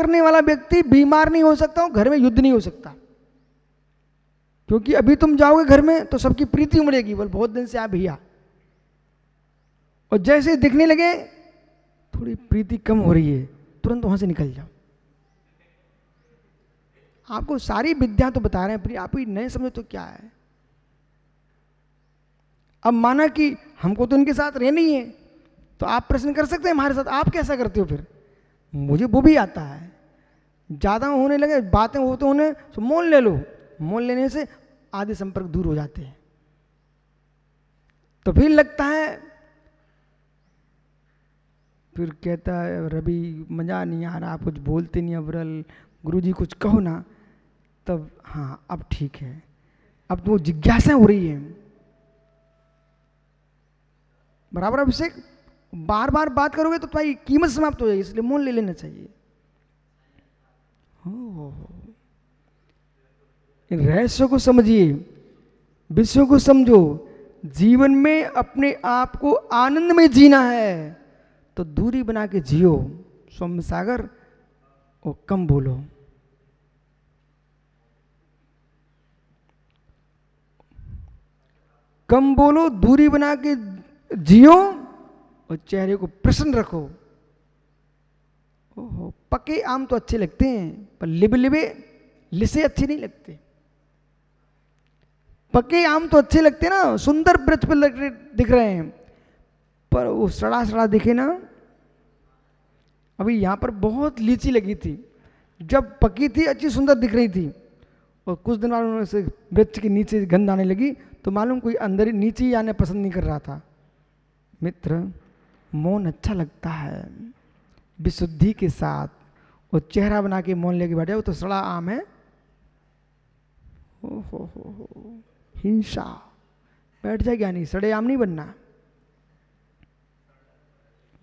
करने वाला व्यक्ति बीमार नहीं हो सकता, घर में युद्ध नहीं हो सकता। क्योंकि अभी तुम जाओगे घर में तो सबकी प्रीति उमड़ेगी, बोल बहुत दिन से आप भैया, और जैसे दिखने लगे थोड़ी प्रीति कम हो रही है, तुरंत वहां से निकल जाओ। आपको सारी विद्या तो बता रहे हैं, आप ही नहीं समझे तो क्या है। अब माना कि हमको तो इनके साथ रहना ही है, तो आप प्रश्न कर सकते हैं हमारे साथ, आप कैसा करते हो फिर? मुझे वो भी आता है। ज़्यादा होने लगे बातें होते होने तो मौन ले लो, मौन लेने से आधे संपर्क दूर हो जाते हैं। तो फिर लगता है, फिर कहता है रवि मजा नहीं आ रहा, आप कुछ बोलते नहीं, अवरल गुरुजी कुछ कहो ना। तब हाँ अब ठीक है, अब तो जिज्ञासा हो रही है बराबर। अभिषेक बार बार बात करोगे तो तुम्हारी कीमत समाप्त हो जाएगी, इसलिए मौन ले लेना चाहिए। इन रहस्यों को समझिए, विषयों को समझो। जीवन में अपने आप को आनंद में जीना है तो दूरी बना के जियो। सौम्य सागर, और कम बोलो। कम बोलो, दूरी बना के जियो और चेहरे को प्रसन्न रखो। ओहो, पके आम तो अच्छे लगते हैं पर लिबे लिबे लिसे अच्छे नहीं लगते। पके आम तो अच्छे लगते ना, सुंदर वृक्ष पर दिख रहे हैं, पर वो सड़ा सड़ा दिखे ना। अभी यहाँ पर बहुत लीची लगी थी, जब पकी थी अच्छी सुंदर दिख रही थी, और कुछ दिन बाद उन्होंने से वृक्ष के नीचे गंध आने लगी, तो मालूम कोई अंदर ही नीचे ही आने पसंद नहीं कर रहा था। मित्र, मौन अच्छा लगता है विशुद्धि के साथ, और चेहरा बना के मौन लेके बैठे, वो तो सड़ा आम है। हो हिंसा, बैठ जाए ज्ञानी, सड़े आम नहीं बनना।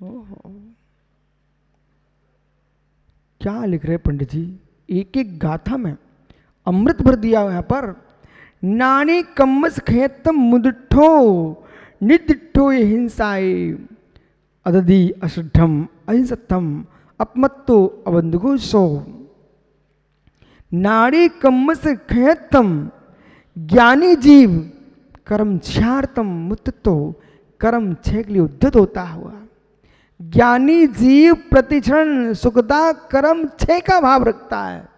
ओहो, क्या लिख रहे पंडित जी, एक एक गाथा में अमृत भर दिया यहाँ पर। नानी कम्मस खेतम मुदिठो निदिठो ये हिंसाए अददी अश्रद्धम अहिंसतम अपमत्तो अबंधुगो सो। नारी कम्मस खेतम, ज्ञानी जीव कर्म छार्तम मुत्तो, कर्म छे के लिए उद्धत होता हुआ। ज्ञानी जीव प्रतिक्षण सुखदा कर्म छे का भाव रखता है।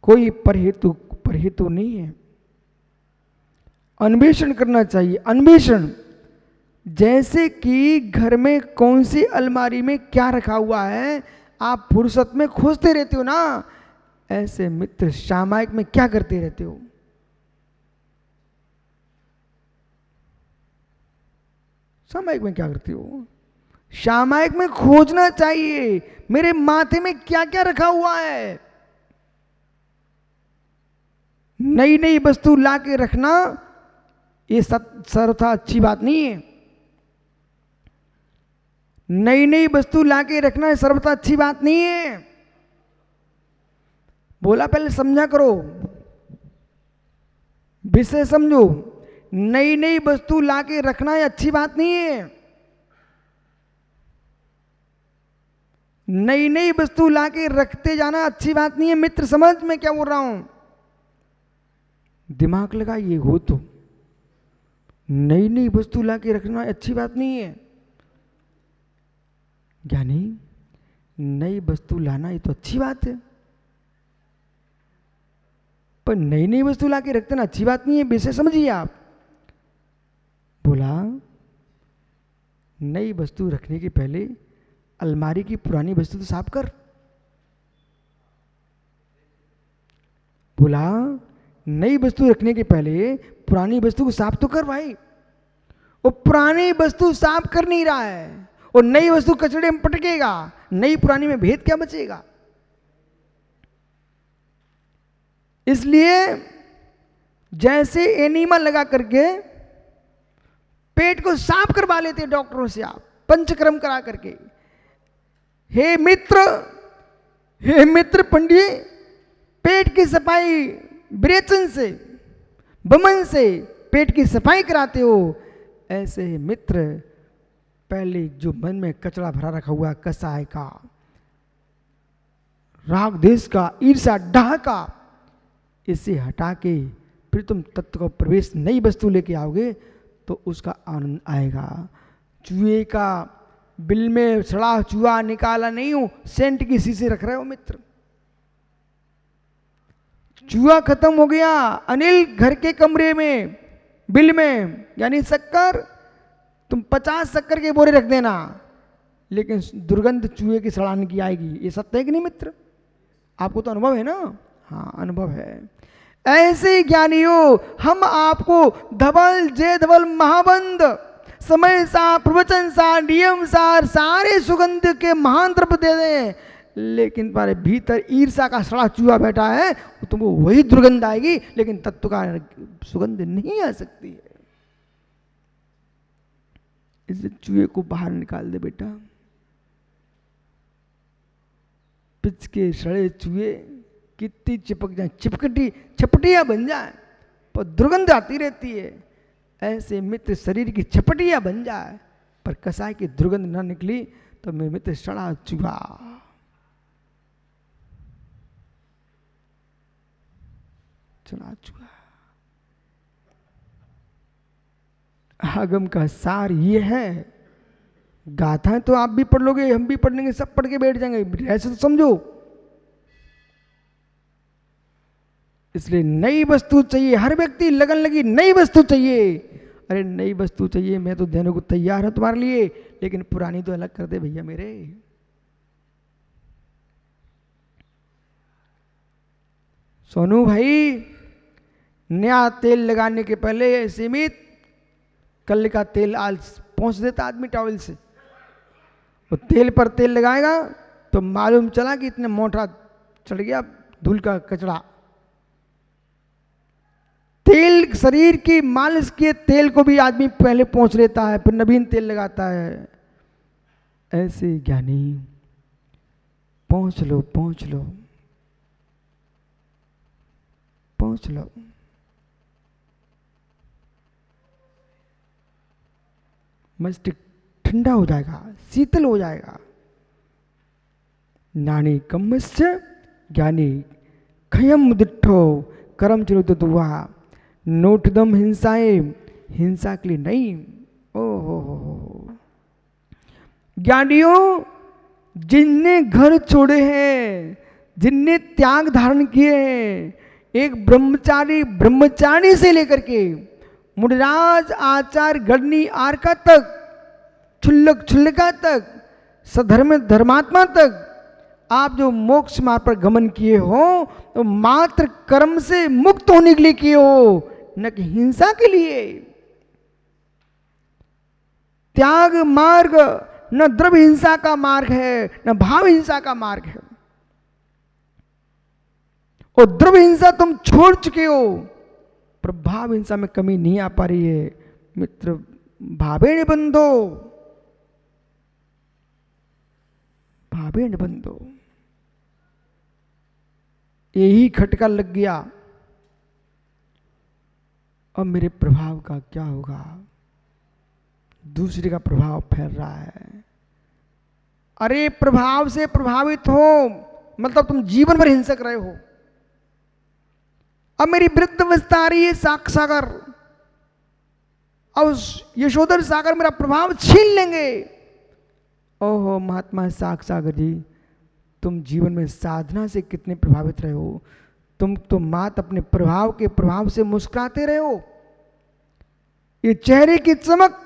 कोई परहेतु नहीं है। अन्वेषण करना चाहिए, अन्वेषण। जैसे कि घर में कौन सी अलमारी में क्या रखा हुआ है, आप फुर्सत में खोजते रहते हो ना, ऐसे मित्र सामायिक में क्या करते रहते हो? सामायिक में क्या करते हो? सामायिक में खोजना चाहिए, मेरे माथे में क्या क्या रखा हुआ है। नई नई वस्तु ला के रखना ये सर्वथा अच्छी बात नहीं है। नई नई वस्तु ला के रखना ये सर्वथा अच्छी बात नहीं है। बोला पहले समझा करो, विषय समझो। नई नई वस्तु ला के रखना ये अच्छी बात नहीं है। नई नई वस्तु ला के रखते जाना अच्छी बात नहीं है। मित्र समझ मैं क्या बोल रहा हूं, दिमाग लगाइए। हो तो नई नई वस्तु ला के रखना अच्छी बात नहीं है। ज्ञानी, नई वस्तु लाना ये तो अच्छी बात है, पर नई नई वस्तु ला के रखना अच्छी बात नहीं है, विषय समझिए आप। बोला नई वस्तु रखने के पहले अलमारी की पुरानी वस्तु तो साफ कर। बोला नई वस्तु रखने के पहले पुरानी वस्तु को साफ तो कर भाई। वो पुरानी वस्तु साफ कर नहीं रहा है, और नई वस्तु कचड़े में पटकेगा, नई पुरानी में भेद क्या बचेगा? इसलिए जैसे एनीमा लगा करके पेट को साफ करवा लेते डॉक्टरों से, आप पंचक्रम करा करके। हे मित्र पंडित, पेट की सफाई विरेचन से, बमन से पेट की सफाई कराते हो, ऐसे मित्र पहले जो मन में कचरा भरा रखा हुआ है, कसाय का, राग देश का, ईर्षा डाह का, इसे हटा के फिर तुम तत्व को प्रवेश नई वस्तु लेके आओगे तो उसका आनंद आएगा। चूहे का बिल में सड़ा चूहा निकाला नहीं हो, सेंट की शीशी रख रहे हो मित्र। चूहा खत्म हो गया, अनिल घर के कमरे में बिल में, यानी शक्कर, तुम 50 शक्कर के बोरे रख देना, लेकिन दुर्गंध चूहे की सड़ाने की आएगी। ये सत्य है कि नहीं मित्र? आपको तो अनुभव है ना? हाँ, अनुभव है। ऐसे ज्ञानियों, हम आपको धवल जय धवल महाबंद, समय सा, प्रवचन सा, नियम सार, सारे सुगंध के महान द्रव्य दे दें, लेकिन तुम्हारे भीतर ईर्षा का सड़ा चूहा बैठा है, तुमको वही दुर्गंध आएगी, लेकिन तत्व का सुगंध नहीं आ सकती है। इस चूहे को बाहर निकाल दे बेटा। पिच के सड़े चूहे कितनी चिपक जाए, छपटियां बन जाए, पर दुर्गंध आती रहती है। ऐसे मित्र शरीर की छपटियां बन जाए पर कसाय की दुर्गंध ना निकली तो मेरे मित्र सड़ा चूहा। सड़ा चूहा। आगम का सार ये है। गाथाएं तो आप भी पढ़ लोगे, हम भी पढ़ लेंगे, सब पढ़ के बैठ जाएंगे, ऐसे तो समझो। इसलिए नई वस्तु चाहिए, हर व्यक्ति लगन लगी नई वस्तु चाहिए। अरे नई वस्तु चाहिए, मैं तो देने को तैयार हूं तुम्हारे लिए, लेकिन पुरानी तो अलग कर दे भैया मेरे। सोनू भाई, नया तेल लगाने के पहले सीमित कल का तेल आज पहुंच देता आदमी टॉवल से, वो तेल पर तेल लगाएगा तो मालूम चला कि इतने मोटा चढ़ गया धूल का कचरा। तेल, शरीर की मालिश के तेल को भी आदमी पहले पहुंच लेता है, फिर नवीन तेल लगाता है। ऐसे ज्ञानी पहुंच लो, पहुंच लो, पहुंच लो। मस्तिष्क ठंडा हो जाएगा, शीतल हो जाएगा। ज्ञानी कम्मस्य ज्ञानी खयम मुदिठो कर्म चलो तो दुआ नोटदम हिंसाएं, हिंसा के लिए नहीं। ओ हो। ज्ञानियों, जिनने घर छोड़े हैं, जिनने त्याग धारण किए हैं, एक ब्रह्मचारी से लेकर के मुनिराज आचार्य गणनी आर्का तक, क्षुल्लक क्षुल्लिका तक, सधर्म धर्मात्मा तक, आप जो मोक्ष मार्ग पर गमन किए हो तो मात्र कर्म से मुक्त होने के लिए किए हो, न कि हिंसा के लिए। त्याग मार्ग न द्रव्य हिंसा का मार्ग है, न भाव हिंसा का मार्ग है। और द्रव्य हिंसा तुम छोड़ चुके हो, पर भाव हिंसा में कमी नहीं आ पा रही है। मित्र, भावेण बंधो, भावेण बंधो। यही खटका लग गया, अब मेरे प्रभाव का क्या होगा? दूसरे का प्रभाव फैल रहा है। अरे प्रभाव से प्रभावित हो मतलब तुम जीवन भर हिंसक रहे हो। अब मेरी वृद्ध अवस्था आ रही है, सागर, अब यशोधर सागर मेरा प्रभाव छीन लेंगे। ओहो महात्मा सागर जी, तुम जीवन में साधना से कितने प्रभावित रहे हो। तुम तो मात अपने प्रभाव से मुस्कुराते रहे हो। ये चेहरे की चमक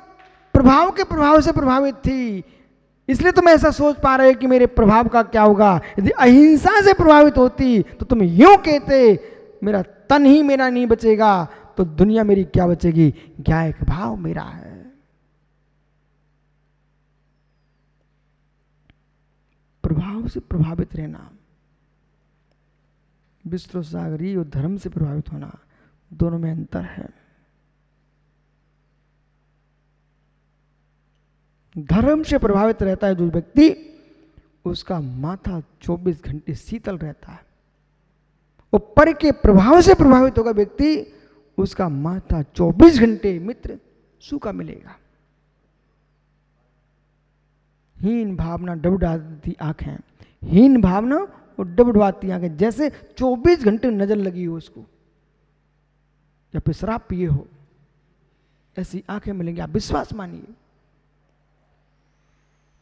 प्रभाव के प्रभाव से प्रभावित थी, इसलिए तुम ऐसा सोच पा रहे हो कि मेरे प्रभाव का क्या होगा। यदि अहिंसा से प्रभावित होती तो तुम यूं कहते, मेरा तन ही मेरा नहीं बचेगा तो दुनिया मेरी क्या बचेगी। ज्ञायक भाव मेरा है। प्रभाव से प्रभावित रहना, विष्णु सागरी और धर्म से प्रभावित होना, दोनों में अंतर है। धर्म से प्रभावित रहता है जो व्यक्ति, उसका माथा 24 घंटे शीतल रहता है। वो पर के प्रभाव से प्रभावित होगा व्यक्ति, उसका माथा 24 घंटे मित्र सूखा मिलेगा। हीन भावना डबडाती आंखें, हीन भावना और डबडवाती आंखें, जैसे 24 घंटे नजर लगी हो उसको, या फिर शराब पिए हो, ऐसी आंखें मिलेंगी। आप विश्वास मानिए।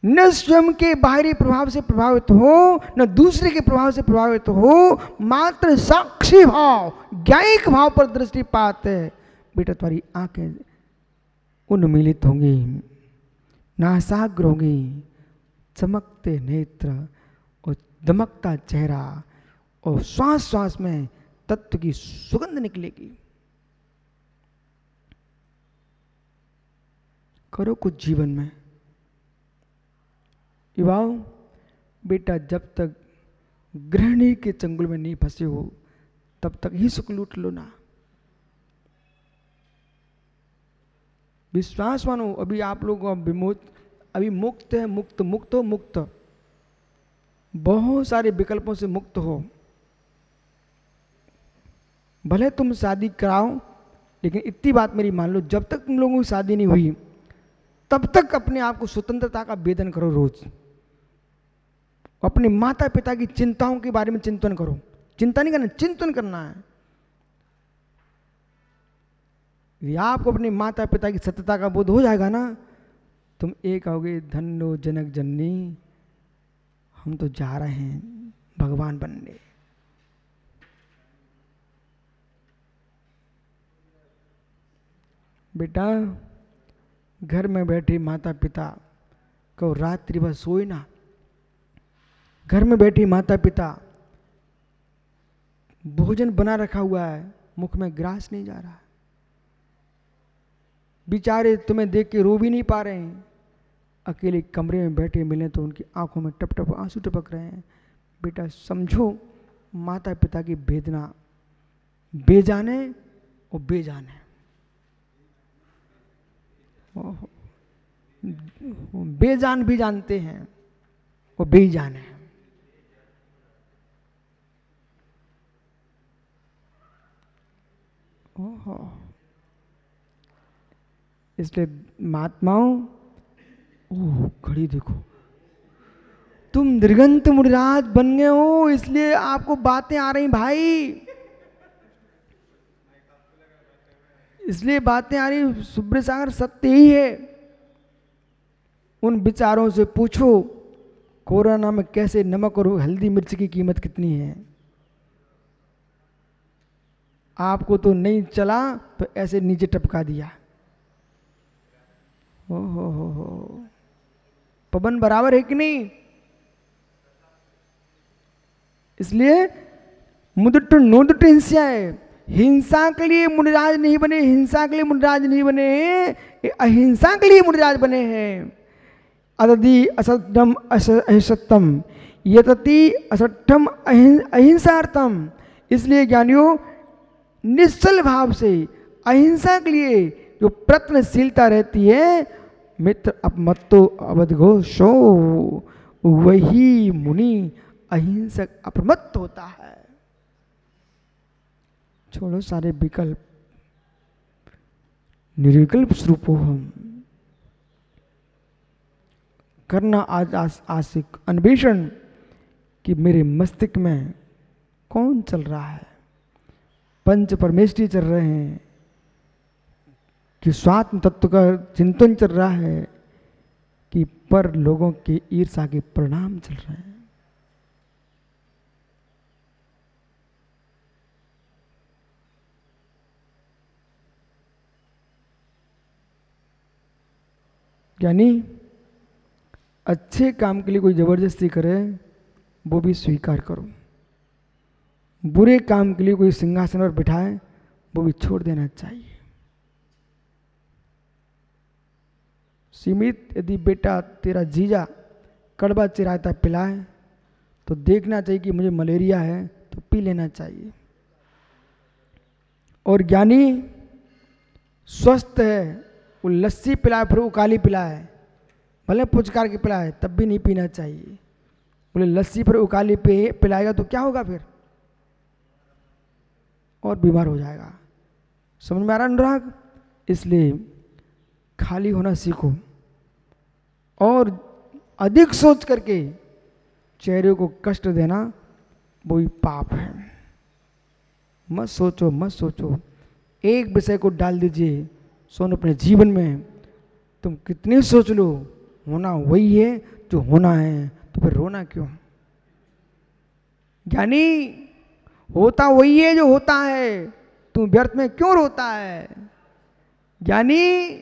न स्वयं के बाहरी प्रभाव से प्रभावित हो, न दूसरे के प्रभाव से प्रभावित हो, मात्र साक्षी भाव, ज्ञायिक भाव पर दृष्टिपात है। बेटा तुम्हारी आंखें उन्मीलित होंगी, नासाग्र होंगी, चमकते नेत्र और दमकता चेहरा, और श्वास श्वास में तत्व की सुगंध निकलेगी। करो कुछ जीवन में। युवाओं, बेटा जब तक गृहिणी के चंगुल में नहीं फंसे हो तब तक ही सुख लूट लो ना। विश्वास मानो, अभी आप लोग अभी मुक्त है, मुक्त मुक्त हो, मुक्त, बहुत सारे विकल्पों से मुक्त हो। भले तुम शादी कराओ, लेकिन इतनी बात मेरी मान लो, जब तक तुम लोगों की शादी नहीं हुई तब तक अपने आप को स्वतंत्रता का वेदन करो। रोज अपने माता पिता की चिंताओं के बारे में चिंतन करो। चिंता नहीं करना, चिंतन करना है। यदि आपको अपने माता पिता की सत्यता का बोध हो जाएगा ना, तुम एक आओगे, धन्यो जनक जननी, हम तो जा रहे हैं भगवान बनने। बेटा घर में बैठे माता पिता को रात्रि भर सोए ना। घर में बैठे माता पिता, भोजन बना रखा हुआ है, मुख में ग्रास नहीं जा रहा, बेचारे तुम्हें देख के रो भी नहीं पा रहे हैं। अकेले कमरे में बैठे मिले तो उनकी आंखों में टप टप आंसू टपक रहे हैं। बेटा समझो, माता पिता की वेदना बेजाने और बेजाने, बेजान भी जानते हैं और बेजान है। ओहो, इसलिए महात्माओं, ओह घड़ी देखो, तुम दृगंत मुनिराज बन गए हो, इसलिए आपको बातें आ रही भाई, इसलिए बातें आ रही। सुब्र सागर सत्य ही है। उन विचारों से पूछो कोरोना में कैसे नमक और हल्दी मिर्च की कीमत कितनी है। आपको तो नहीं चला तो ऐसे नीचे टपका दिया। हो पवन बराबर है कि नहीं। इसलिए मुदुट नोदुट हिंसा है। हिंसा के लिए मुनिराज नहीं बने, हिंसा के लिए मुनिराज नहीं बने, अहिंसा के लिए मुनिराज बने हैं। अदति असत्यम असत्यम यतति असत्यम अहिंसार्थम। इसलिए ज्ञानियों, निश्चल भाव से अहिंसा के लिए जो प्रयत्नशीलता रहती है, मित्र अपमत्तो अवधघोषो, वही मुनि अहिंसक अप्रमत्त होता है। छोड़ो सारे विकल्प, निर्विकल्प स्वरूप हो हम। करना आज आशिक अन्वेषण कि मेरे मस्तिष्क में कौन चल रहा है। पंच परमेष्ठी चल रहे हैं कि स्वात्म तत्व का चिंतन चल रहा है, कि पर लोगों के ईर्षा के परिणाम चल रहे हैं। यानी अच्छे काम के लिए कोई जबरदस्ती करे वो भी स्वीकार करो, बुरे काम के लिए कोई सिंहासन पर बिठाए वो भी छोड़ देना चाहिए। सीमित, यदि बेटा तेरा जीजा कड़वा चिरायता पिलाए तो देखना चाहिए कि मुझे मलेरिया है तो पी लेना चाहिए। और ज्ञानी स्वस्थ है, वो लस्सी पिलाए फिर उकाली पिलाए, भले पुचकार के पिलाए, तब भी नहीं पीना चाहिए। बोले लस्सी पर उकाली पिलाएगा तो क्या होगा, फिर और बीमार हो जाएगा। समझ में आ रहा अनुराग। इसलिए खाली होना सीखो और अधिक सोच करके चेहरे को कष्ट देना वही पाप है। मत सोचो, मत सोचो, एक विषय को डाल दीजिए सोन अपने जीवन में। तुम कितनी सोच लो, होना वही है जो होना है, तो फिर रोना क्यों? ज्ञानी होता वही है जो होता है, तुम व्यर्थ में क्यों रोता है? ज्ञानी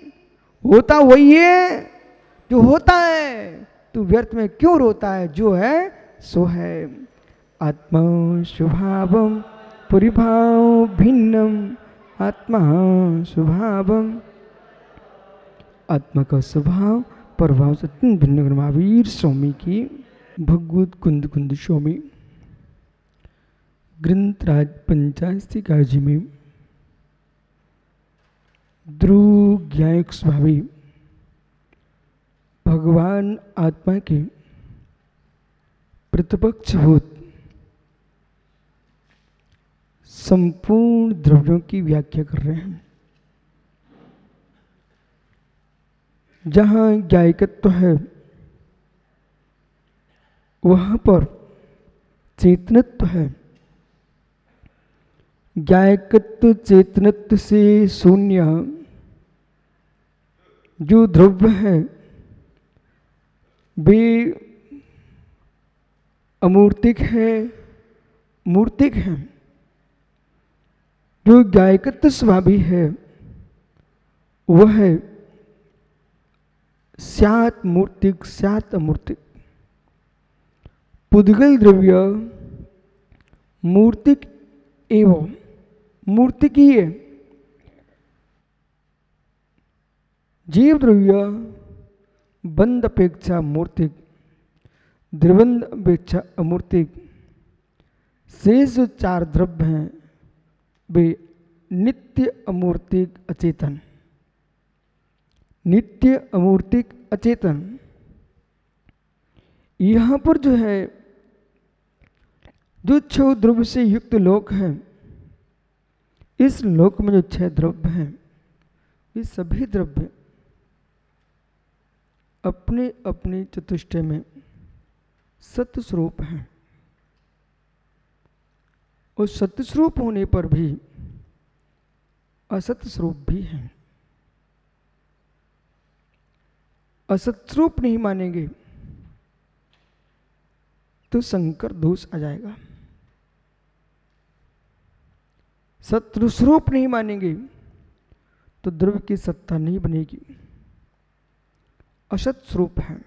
होता वही है जो होता है, तू व्यर्थ में क्यों रोता है? जो है सो है। आत्मा स्वभावम परिभाव भिन्नम, आत्मा स्वभावम, आत्मा का स्वभाव प्रभाव से भिन्न। महावीर स्वामी की भगवत कुंद कुंद स्वामी ग्रंथराज पंचायती काजी में ध्रुव ज्ञायक स्वभावी भगवान आत्मा के प्रतिपक्षभूत संपूर्ण द्रव्यों की व्याख्या कर रहे हैं। जहां ज्ञायकत्व है वहां पर चेतनत्व है। ज्ञायकत्व चेतनत्व से शून्य जो द्रव्य है वे अमूर्तिक है, मूर्तिक है। जो ज्ञायकत्व स्वभावी है वह है स्यात् मूर्तिक स्यात् अमूर्तिक। पुद्गल द्रव्य मूर्तिक एवं मूर्तिकीय, जीव द्रव्य बंध अपेक्षा मूर्तिक, द्रवंध अपेक्षा अमूर्तिक। शेष जो चार द्रव्य हैं वे नित्य अमूर्तिक अचेतन, नित्य अमूर्तिक अचेतन। यहाँ पर जो है जो छह द्रव्य से युक्त लोक है, इस लोक में जो छह द्रव्य हैं ये सभी द्रव्य अपने अपने चतुष्टय में सत्य स्वरूप हैं। और सत्य स्वरूप होने पर भी असत्य स्वरूप भी हैं। असत्य स्वरूप नहीं मानेंगे तो संकर दोष आ जाएगा। सत्य स्वरूप नहीं मानेंगे तो द्रव्य की सत्ता नहीं बनेगी। असत स्वरूप है।